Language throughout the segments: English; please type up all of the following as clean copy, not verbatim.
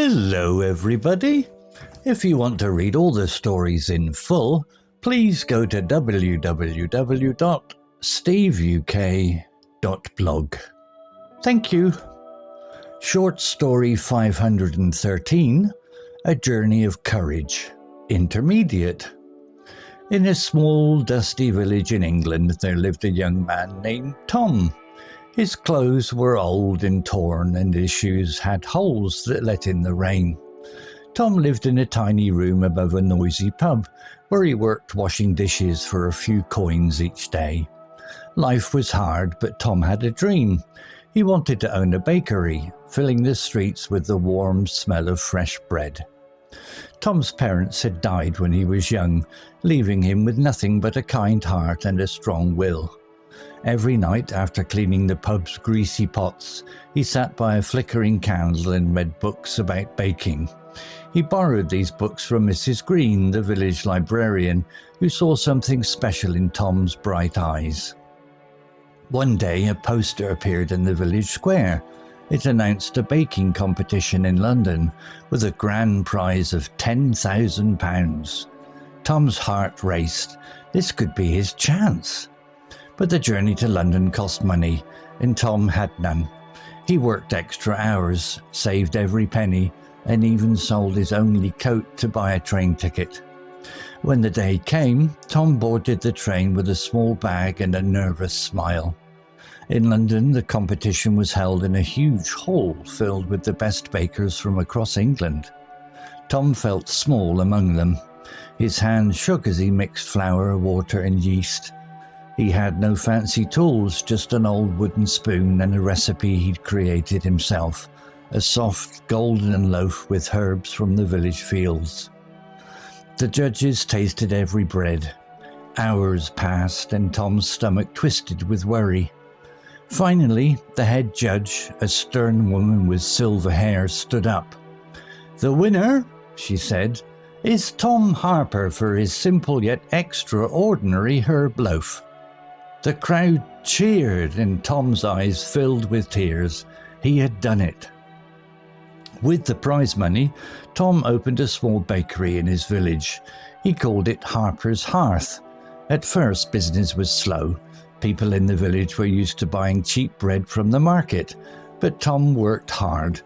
Hello everybody! If you want to read all the stories in full, please go to www.steveuk.blog. Thank you. Short story 513, A Journey of Courage, Intermediate. In a small, dusty village in England, there lived a young man named Tom. His clothes were old and torn, and his shoes had holes that let in the rain. Tom lived in a tiny room above a noisy pub, where he worked washing dishes for a few coins each day. Life was hard, but Tom had a dream. He wanted to own a bakery, filling the streets with the warm smell of fresh bread. Tom's parents had died when he was young, leaving him with nothing but a kind heart and a strong will. Every night, after cleaning the pub's greasy pots, he sat by a flickering candle and read books about baking. He borrowed these books from Mrs. Green, the village librarian, who saw something special in Tom's bright eyes. One day, a poster appeared in the village square. It announced a baking competition in London, with a grand prize of £10,000. Tom's heart raced. This could be his chance. But the journey to London cost money, and Tom had none. He worked extra hours, saved every penny, and even sold his only coat to buy a train ticket. When the day came, Tom boarded the train with a small bag and a nervous smile. In London, the competition was held in a huge hall filled with the best bakers from across England. Tom felt small among them. His hands shook as he mixed flour, water, and yeast. He had no fancy tools, just an old wooden spoon and a recipe he'd created himself, a soft golden loaf with herbs from the village fields. The judges tasted every bread. Hours passed and Tom's stomach twisted with worry. Finally, the head judge, a stern woman with silver hair, stood up. "The winner," she said, "is Tom Harper for his simple yet extraordinary herb loaf." The crowd cheered and Tom's eyes filled with tears. He had done it. With the prize money, Tom opened a small bakery in his village. He called it Harper's Hearth. At first, business was slow. People in the village were used to buying cheap bread from the market, but Tom worked hard.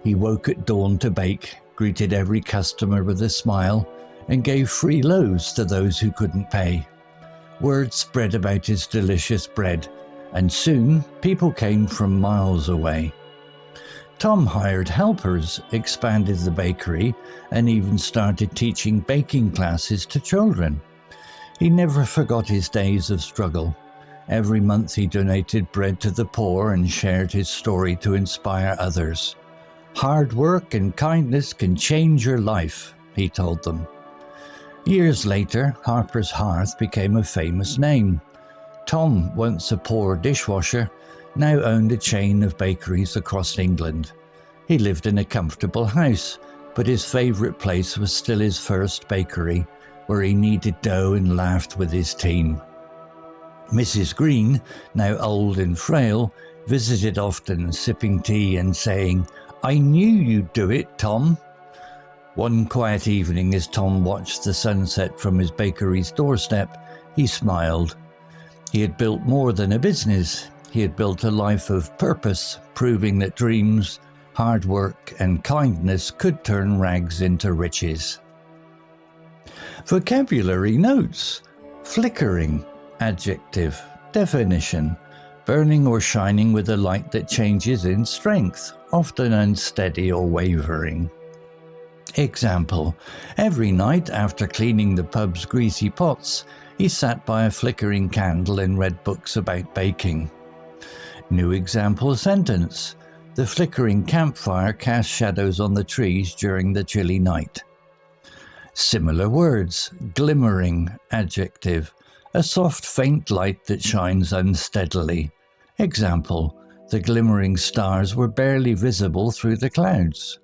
He woke at dawn to bake, greeted every customer with a smile, and gave free loaves to those who couldn't pay. Word spread about his delicious bread, and soon people came from miles away. Tom hired helpers, expanded the bakery, and even started teaching baking classes to children. He never forgot his days of struggle. Every month he donated bread to the poor and shared his story to inspire others. "Hard work and kindness can change your life," he told them. Years later, Harper's Hearth became a famous name. Tom, once a poor dishwasher, now owned a chain of bakeries across England. He lived in a comfortable house, but his favourite place was still his first bakery, where he kneaded dough and laughed with his team. Mrs. Green, now old and frail, visited often, sipping tea and saying, "I knew you'd do it, Tom." One quiet evening, as Tom watched the sunset from his bakery's doorstep, he smiled. He had built more than a business. He had built a life of purpose, proving that dreams, hard work, and kindness could turn rags into riches. Vocabulary notes. Flickering, adjective, definition, burning or shining with a light that changes in strength, often unsteady or wavering. Example: every night after cleaning the pub's greasy pots, he sat by a flickering candle and read books about baking. New example sentence: the flickering campfire cast shadows on the trees during the chilly night. Similar words: glimmering, adjective, a soft faint light that shines unsteadily. Example: the glimmering stars were barely visible through the clouds.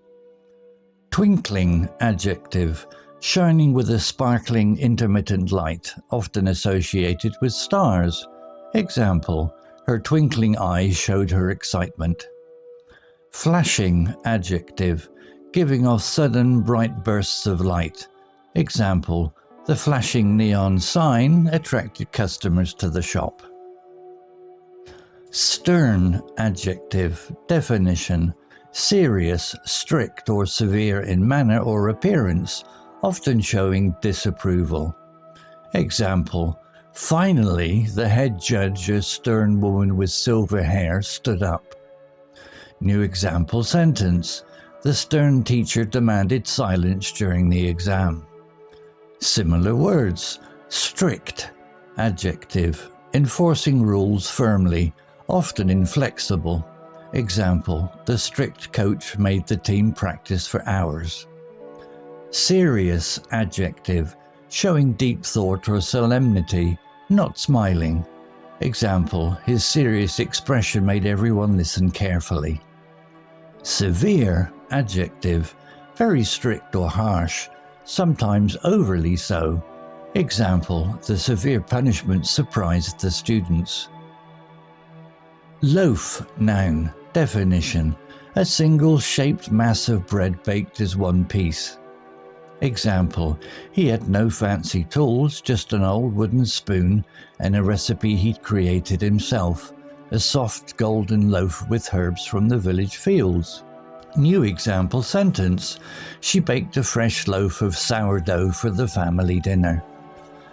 Twinkling, adjective, shining with a sparkling intermittent light, often associated with stars. Example: her twinkling eyes showed her excitement. Flashing, adjective, giving off sudden bright bursts of light. Example, the flashing neon sign attracted customers to the shop. Stern adjective. Definition: serious, strict or severe in manner or appearance, often showing disapproval. Example, finally the head judge, a stern woman with silver hair, stood up. New example sentence: the stern teacher demanded silence during the exam. Similar words: strict adjective, enforcing rules firmly, often inflexible. Example, the strict coach made the team practice for hours. Serious adjective, showing deep thought or solemnity, not smiling. Example, his serious expression made everyone listen carefully. Severe adjective, very strict or harsh, sometimes overly so. Example, the severe punishment surprised the students. Loaf, noun. Definition: a single shaped mass of bread baked as one piece. Example, he had no fancy tools, just an old wooden spoon and a recipe he'd created himself, a soft golden loaf with herbs from the village fields. New example sentence: she baked a fresh loaf of sourdough for the family dinner.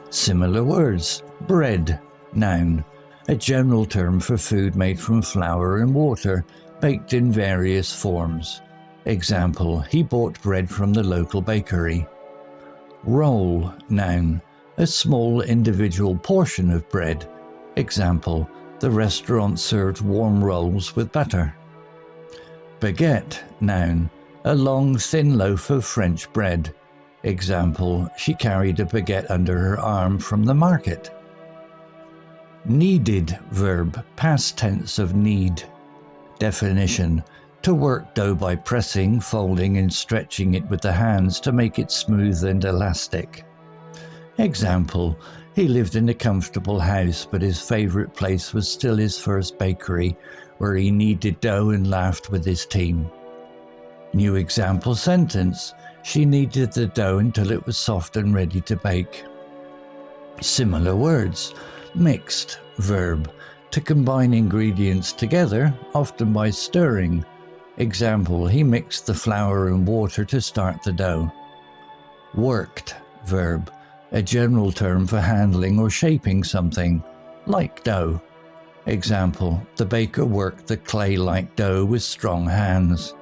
Similar words: bread, noun, a general term for food made from flour and water, baked in various forms. Example, he bought bread from the local bakery. Roll, noun, a small individual portion of bread. Example, the restaurant served warm rolls with butter. Baguette, noun, a long thin loaf of French bread. Example, she carried a baguette under her arm from the market. Kneaded verb, past tense of knead. Definition: to work dough by pressing, folding and stretching it with the hands to make it smooth and elastic. Example, he lived in a comfortable house, but his favourite place was still his first bakery, where he kneaded dough and laughed with his team. New example sentence: she kneaded the dough until it was soft and ready to bake. Similar words: mixed verb, to combine ingredients together, often by stirring. Example, he mixed the flour and water to start the dough. Worked verb, a general term for handling or shaping something, like dough. Example, the baker worked the clay-like dough with strong hands.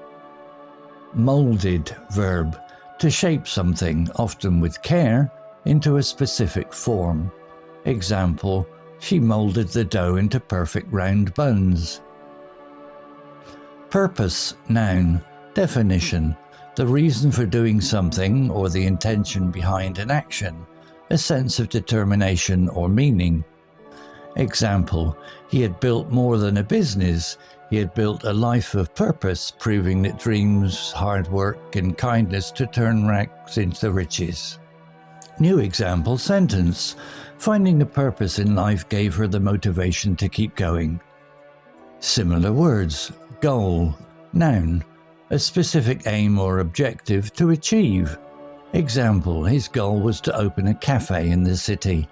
Molded verb, to shape something, often with care, into a specific form. Example, she molded the dough into perfect round buns. Purpose, noun. Definition: the reason for doing something or the intention behind an action, a sense of determination or meaning. Example, he had built more than a business, he had built a life of purpose, proving that dreams, hard work and kindness to turn rags into riches. New example sentence: finding a purpose in life gave her the motivation to keep going. Similar words: goal, noun, a specific aim or objective to achieve. Example, his goal was to open a cafe in the city.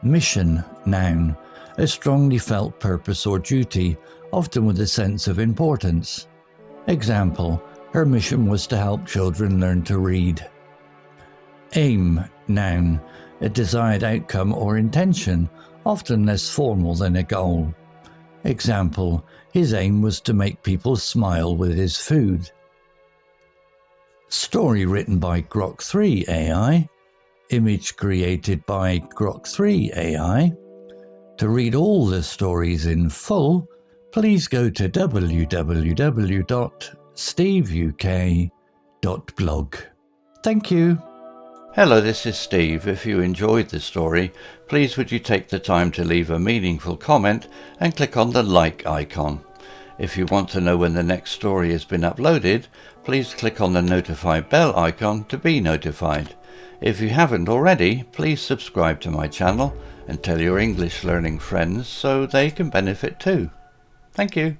Mission, noun, a strongly felt purpose or duty, often with a sense of importance. Example, her mission was to help children learn to read. Aim, noun, a desired outcome or intention, often less formal than a goal. Example, his aim was to make people smile with his food. Story written by Grok 3 AI. Image created by Grok 3 AI. To read all the stories in full, please go to www.steveuk.blog. Thank you. Hello, this is Steve. If you enjoyed the story, please would you take the time to leave a meaningful comment and click on the like icon. If you want to know when the next story has been uploaded, please click on the notify bell icon to be notified. If you haven't already, please subscribe to my channel and tell your English learning friends so they can benefit too. Thank you.